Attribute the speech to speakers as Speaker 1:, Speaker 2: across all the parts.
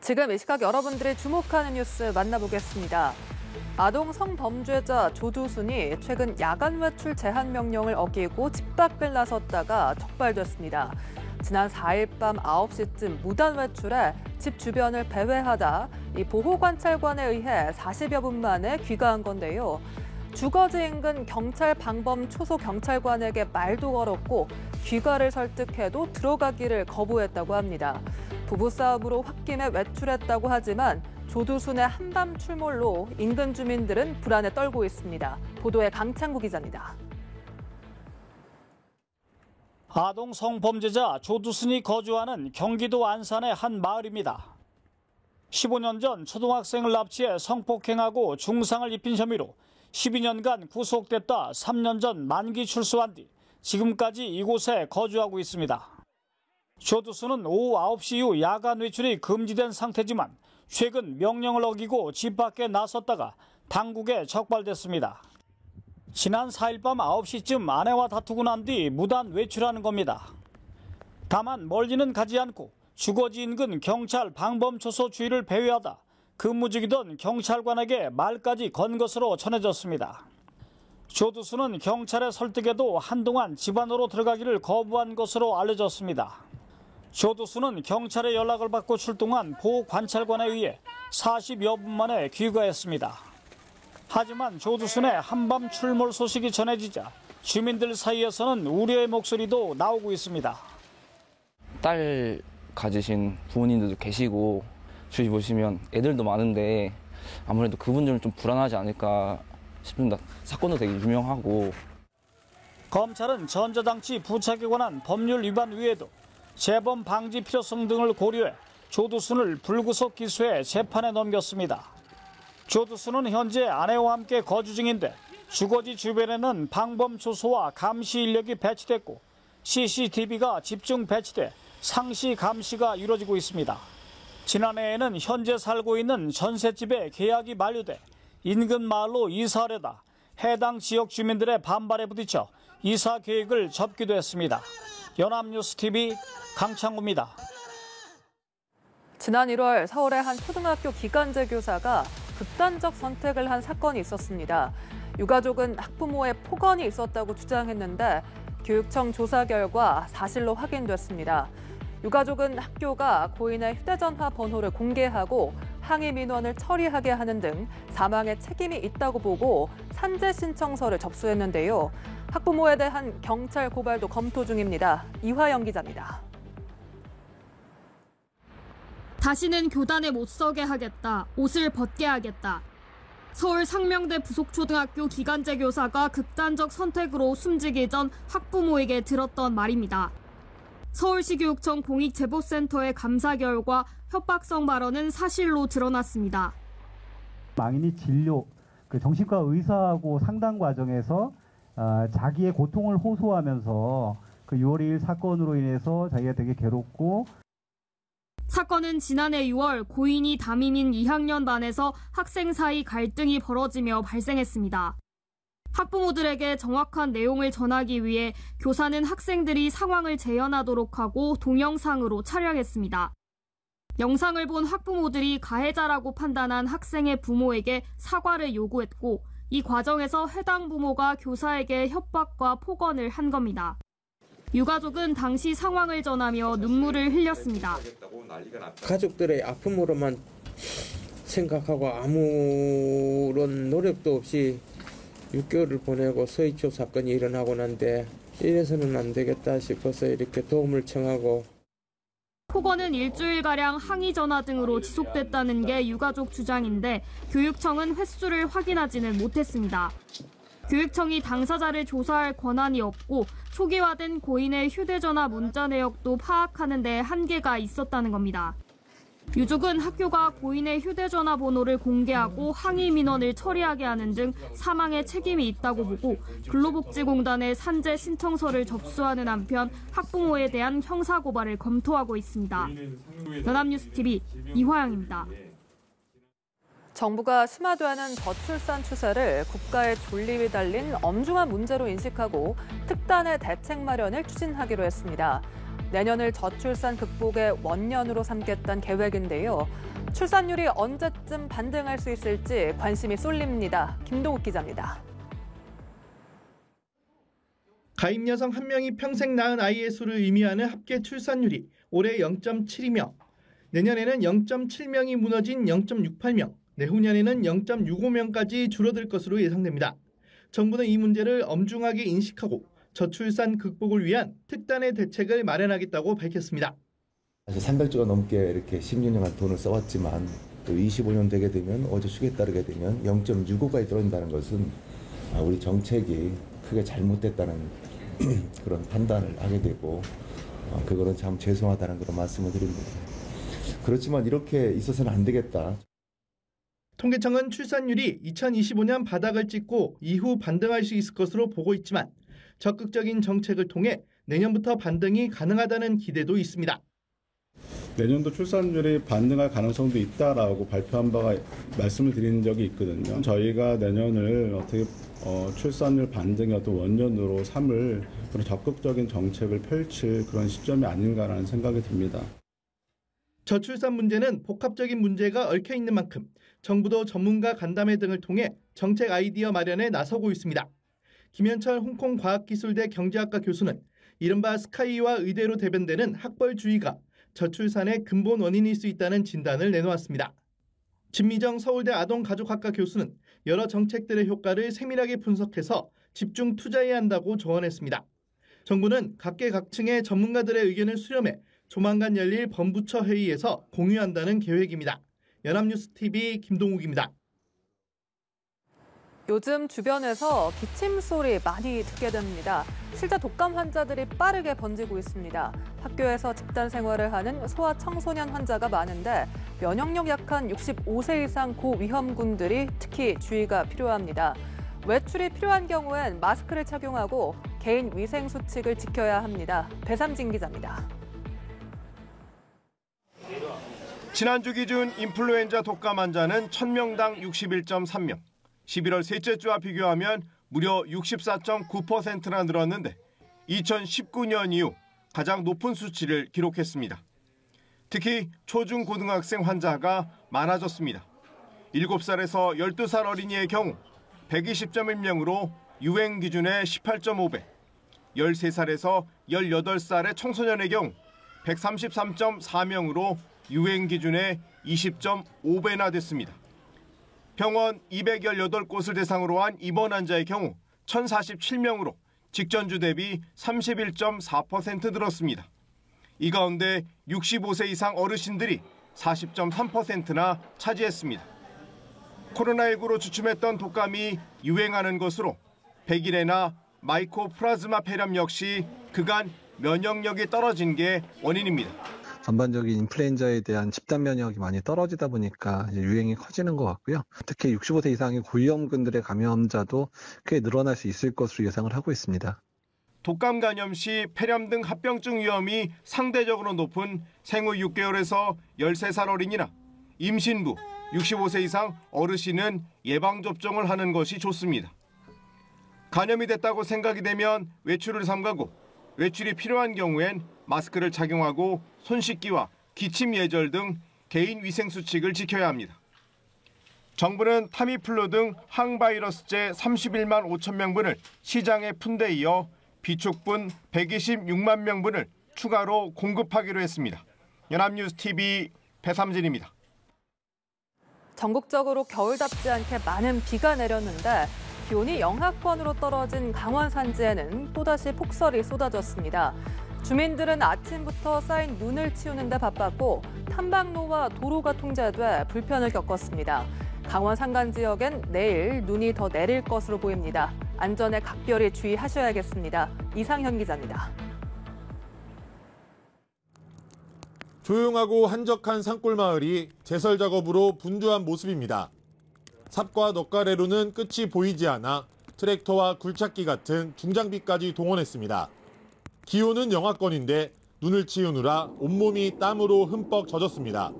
Speaker 1: 지금 이 시각 여러분들이 주목하는 뉴스 만나보겠습니다. 아동 성범죄자 조두순이 최근 야간 외출 제한 명령을 어기고 집 밖을 나섰다가 적발됐습니다. 지난 4일 밤 9시쯤 무단 외출해 집 주변을 배회하다 이 보호관찰관에 의해 40여 분 만에 귀가한 건데요. 주거지 인근 경찰 방범 초소 경찰관에게 말도 걸었고 귀가를 설득해도 들어가기를 거부했다고 합니다. 부부싸움으로 홧김에 외출했다고 하지만 조두순의 한밤 출몰로 인근 주민들은 불안에 떨고 있습니다. 보도에 강창구 기자입니다.
Speaker 2: 아동 성범죄자 조두순이 거주하는 경기도 안산의 한 마을입니다. 15년 전 초등학생을 납치해 성폭행하고 중상을 입힌 혐의로 12년간 구속됐다 3년 전 만기 출소한 뒤 지금까지 이곳에 거주하고 있습니다. 조두순은 오후 9시 이후 야간 외출이 금지된 상태지만 최근 명령을 어기고 집 밖에 나섰다가 당국에 적발됐습니다. 지난 4일 밤 9시쯤 아내와 다투고 난 뒤 무단 외출하는 겁니다. 다만 멀리는 가지 않고 주거지 인근 경찰 방범초소 주위를 배회하다 근무 중이던 경찰관에게 말까지 건 것으로 전해졌습니다. 조두순은 경찰의 설득에도 한동안 집 안으로 들어가기를 거부한 것으로 알려졌습니다. 조두순은 경찰의 연락을 받고 출동한 보호관찰관에 의해 40여 분 만에 귀가했습니다. 하지만 조두순의 한밤 출몰 소식이 전해지자 주민들 사이에서는 우려의 목소리도 나오고 있습니다.
Speaker 3: 딸 가지신 부모님들도 계시고 주위 보시면 애들도 많은데 아무래도 그분들은 좀 불안하지 않을까 싶습니다. 사건도 되게 유명하고.
Speaker 2: 검찰은 전자장치 부착에 관한 법률 위반 외에도 재범 방지 필요성 등을 고려해 조두순을 불구속 기소해 재판에 넘겼습니다. 조두순은 현재 아내와 함께 거주 중인데 주거지 주변에는 방범초소와 감시 인력이 배치됐고 CCTV가 집중 배치돼 상시 감시가 이루어지고 있습니다. 지난해에는 현재 살고 있는 전셋집의 계약이 만료돼 인근 마을로 이사하려다 해당 지역 주민들의 반발에 부딪혀 이사 계획을 접기도 했습니다. 연합뉴스TV 강창구입니다.
Speaker 1: 지난 1월 서울의 한 초등학교 기간제 교사가 극단적 선택을 한 사건이 있었습니다. 유가족은 학부모의 폭언이 있었다고 주장했는데 교육청 조사 결과 사실로 확인됐습니다. 유가족은 학교가 고인의 휴대전화 번호를 공개하고 항의 민원을 처리하게 하는 등 사망에 책임이 있다고 보고 산재 신청서를 접수했는데요. 학부모에 대한 경찰 고발도 검토 중입니다. 이화영 기자입니다.
Speaker 4: 다시는 교단에 못 서게 하겠다. 옷을 벗게 하겠다. 서울 상명대 부속초등학교 기간제 교사가 극단적 선택으로 숨지기 전 학부모에게 들었던 말입니다. 서울시 교육청 공익제보센터의 감사 결과 협박성 발언은 사실로 드러났습니다.
Speaker 5: 망인이 진료, 정신과 의사하고 상담 과정에서 자기의 고통을 호소하면서 6월 2일 사건으로 인해서 자기가 되게 괴롭고.
Speaker 4: 사건은 지난해 6월 고인이 담임인 2학년 반에서 학생 사이 갈등이 벌어지며 발생했습니다. 학부모들에게 정확한 내용을 전하기 위해 교사는 학생들이 상황을 재현하도록 하고 동영상으로 촬영했습니다. 영상을 본 학부모들이 가해자라고 판단한 학생의 부모에게 사과를 요구했고 이 과정에서 해당 부모가 교사에게 협박과 폭언을 한 겁니다. 유가족은 당시 상황을 전하며 눈물을 흘렸습니다.
Speaker 6: 가족들의 아픔으로만 생각하고 아무런 노력도 없이 6개월을 보내고 서희초 사건이 일어나고 난데 이래서는 안 되겠다 싶어서 이렇게 도움을 청하고.
Speaker 4: 폭언은 일주일가량 항의 전화 등으로 지속됐다는 게 유가족 주장인데 교육청은 횟수를 확인하지는 못했습니다. 교육청이 당사자를 조사할 권한이 없고 초기화된 고인의 휴대전화 문자 내역도 파악하는 데 한계가 있었다는 겁니다. 유족은 학교가 고인의 휴대전화 번호를 공개하고 항의 민원을 처리하게 하는 등 사망에 책임이 있다고 보고 근로복지공단에 산재 신청서를 접수하는 한편 학부모에 대한 형사고발을 검토하고 있습니다. 연합뉴스TV 이화영입니다.
Speaker 1: 정부가 심화되는 저출산 추세를 국가의 존립이 달린 엄중한 문제로 인식하고 특단의 대책 마련을 추진하기로 했습니다. 내년을 저출산 극복의 원년으로 삼겠다는 계획인데요. 출산율이 언제쯤 반등할 수 있을지 관심이 쏠립니다. 김동욱 기자입니다.
Speaker 7: 가임 여성 1명이 평생 낳은 아이의 수를 의미하는 합계 출산율이 올해 0.7이며 내년에는 0.7명이 무너진 0.68명, 내후년에는 0.65명까지 줄어들 것으로 예상됩니다. 정부는 이 문제를 엄중하게 인식하고 저출산 극복을 위한 특단의 대책을 마련하겠다고 밝혔습니다.
Speaker 8: 사실 300조가 넘게 이렇게 16년간 돈을 써왔지만 또 25년 되게 되면 어제 축에 따르게 되면 0.65까지 떨어진다는 것은 우리 정책이 크게 잘못됐다는 그런 판단을 하게 되고 그거는 참 죄송하다는 그런 말씀을 드립니다. 그렇지만 이렇게 있어서는 안 되겠다.
Speaker 7: 통계청은 출산율이 2025년 바닥을 찍고 이후 반등할 수 있을 것으로 보고 있지만 적극적인 정책을 통해 내년부터 반등이 가능하다는 기대도 있습니다.
Speaker 9: 내년도 출산율이 반등할 가능성도 있다라고 발표한 바가 말씀을 드린 적이 있거든요. 저희가 내년을 어떻게 출산율 반등의 어떤 원년으로 삼을 그런 적극적인 정책을 펼칠 그런 시점이 아닌가라는 생각이 듭니다.
Speaker 7: 저출산 문제는 복합적인 문제가 얽혀 있는 만큼 정부도 전문가 간담회 등을 통해 정책 아이디어 마련에 나서고 있습니다. 김현철 홍콩과학기술대 경제학과 교수는 이른바 스카이와 의대로 대변되는 학벌주의가 저출산의 근본 원인일 수 있다는 진단을 내놓았습니다. 진미정 서울대 아동가족학과 교수는 여러 정책들의 효과를 세밀하게 분석해서 집중 투자해야 한다고 조언했습니다. 정부는 각계각층의 전문가들의 의견을 수렴해 조만간 열릴 범부처 회의에서 공유한다는 계획입니다. 연합뉴스TV 김동욱입니다.
Speaker 1: 요즘 주변에서 기침 소리 많이 듣게 됩니다. 실제 독감 환자들이 빠르게 번지고 있습니다. 학교에서 집단 생활을 하는 소아 청소년 환자가 많은데 면역력 약한 65세 이상 고위험군들이 특히 주의가 필요합니다. 외출이 필요한 경우엔 마스크를 착용하고 개인 위생 수칙을 지켜야 합니다. 배삼진 기자입니다.
Speaker 10: 지난주 기준 인플루엔자 독감 환자는 1000명당 61.3명. 11월 셋째 주와 비교하면 무려 64.9%나 늘었는데 2019년 이후 가장 높은 수치를 기록했습니다. 특히 초중고등학생 환자가 많아졌습니다. 7살에서 12살 어린이의 경우 120.1명으로 유행 기준의 18.5배, 13살에서 18살의 청소년의 경우 133.4명으로 유행 기준의 20.5배나 됐습니다. 병원 218곳을 대상으로 한 입원 환자의 경우 1047명으로 직전주 대비 31.4% 늘었습니다. 이 가운데 65세 이상 어르신들이 40.3%나 차지했습니다. 코로나19로 주춤했던 독감이 유행하는 것으로 백일해나 마이코플라즈마 폐렴 역시 그간 면역력이 떨어진 게 원인입니다.
Speaker 11: 전반적인 인플루엔자에 대한 집단 면역이 많이 떨어지다 보니까 유행이 커지는 것 같고요. 특히 65세 이상의 고위험군들의 감염자도 꽤 늘어날 수 있을 것으로 예상을 하고 있습니다.
Speaker 10: 독감 감염 시 폐렴 등 합병증 위험이 상대적으로 높은 생후 6개월에서 13살 어린이나 임신부, 65세 이상 어르신은 예방접종을 하는 것이 좋습니다. 감염이 됐다고 생각이 되면 외출을 삼가고 외출이 필요한 경우엔 마스크를 착용하고 손 씻기와 기침 예절 등 개인 위생 수칙을 지켜야 합니다. 정부는 타미플루 등 항바이러스제 31만 5천 명분을 시장에 푼 데 이어 비축분 126만 명분을 추가로 공급하기로 했습니다. 연합뉴스TV 배삼진입니다.
Speaker 1: 전국적으로 겨울답지 않게 많은 비가 내렸는데 기온이 영하권으로 떨어진 강원 산지에는 또다시 폭설이 쏟아졌습니다. 주민들은 아침부터 쌓인 눈을 치우는 데 바빴고 탐방로와 도로가 통제돼 불편을 겪었습니다. 강원 산간 지역엔 내일 눈이 더 내릴 것으로 보입니다. 안전에 각별히 주의하셔야겠습니다. 이상현 기자입니다.
Speaker 12: 조용하고 한적한 산골 마을이 제설 작업으로 분주한 모습입니다. 삽과 넛가래로는 끝이 보이지 않아 트랙터와 굴착기 같은 중장비까지 동원했습니다. 기온은 영하권인데 눈을 치우느라 온몸이 땀으로 흠뻑 젖었습니다.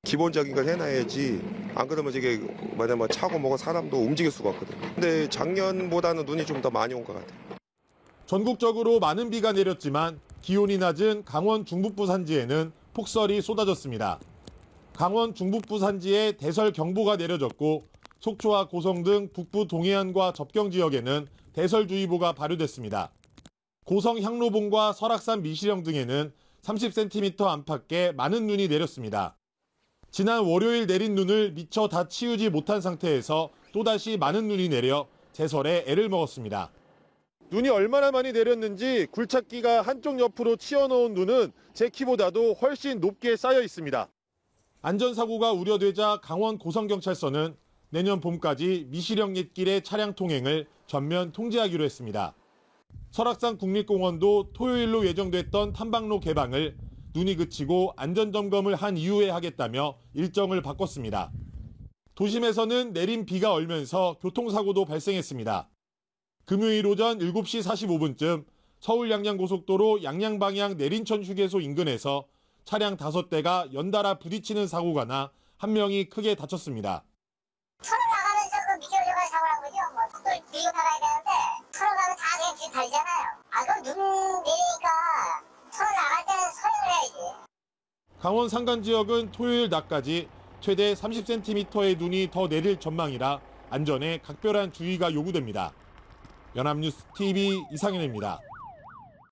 Speaker 13: 기본적인 걸 해놔야지 안 그러면 저게 뭐냐면 차고 뭐고 사람도 움직일 수가 없거든요. 근데 작년보다는 눈이 좀 더 많이 온 것 같아요.
Speaker 12: 전국적으로 많은 비가 내렸지만 기온이 낮은 강원 중북부 산지에는 폭설이 쏟아졌습니다. 강원 중북부 산지에 대설 경보가 내려졌고 속초와 고성 등 북부 동해안과 접경 지역에는 대설주의보가 발효됐습니다. 고성 향로봉과 설악산 미시령 등에는 30cm 안팎의 많은 눈이 내렸습니다. 지난 월요일 내린 눈을 미처 다 치우지 못한 상태에서 또다시 많은 눈이 내려 제설에 애를 먹었습니다. 눈이 얼마나 많이 내렸는지 굴착기가 한쪽 옆으로 치워놓은 눈은 제 키보다도 훨씬 높게 쌓여 있습니다. 안전사고가 우려되자 강원 고성경찰서는 내년 봄까지 미시령 옛길의 차량 통행을 전면 통제하기로 했습니다. 설악산 국립공원도 토요일로 예정됐던 탐방로 개방을 눈이 그치고 안전점검을 한 이후에 하겠다며 일정을 바꿨습니다. 도심에서는 내린 비가 얼면서 교통사고도 발생했습니다. 금요일 오전 7시 45분쯤 서울 양양고속도로 양양방향 내린천 휴게소 인근에서 차량 5대가 연달아 부딪히는 사고가 나 한 명이 크게 다쳤습니다.
Speaker 14: 터널 나가면서 그 미결려가 사고란 거죠. 뭐 속도를 밀고 나가야 되는데 터널 가면 다 그냥 길 달리잖아요. 그럼 눈 내리니까 터널 나갈 때는 서행을 해야지. 강원
Speaker 12: 산간 지역은 토요일 낮까지 최대 30cm의 눈이 더 내릴 전망이라 안전에 각별한 주의가 요구됩니다. 연합뉴스 TV 이상현입니다.